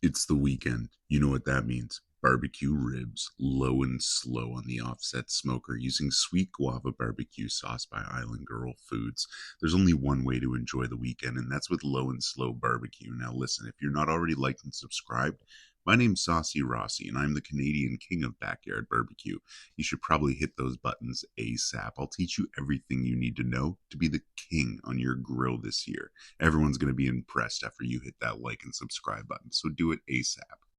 It's the weekend. You know what that means. BBQ ribs, low and slow on the offset smoker, using sweet guava barbecue sauce by Island Girl Foods. There's only one way to enjoy the weekend, and that's with low and slow barbecue. Now, listen, if you're not already liked and subscribed, my name's Saucy Rossi, and I'm the Canadian king of backyard barbecue. You should probably hit those buttons ASAP. I'll teach you everything you need to know to be the king on your grill this year. Everyone's going to be impressed after you hit that like and subscribe button, so do it ASAP.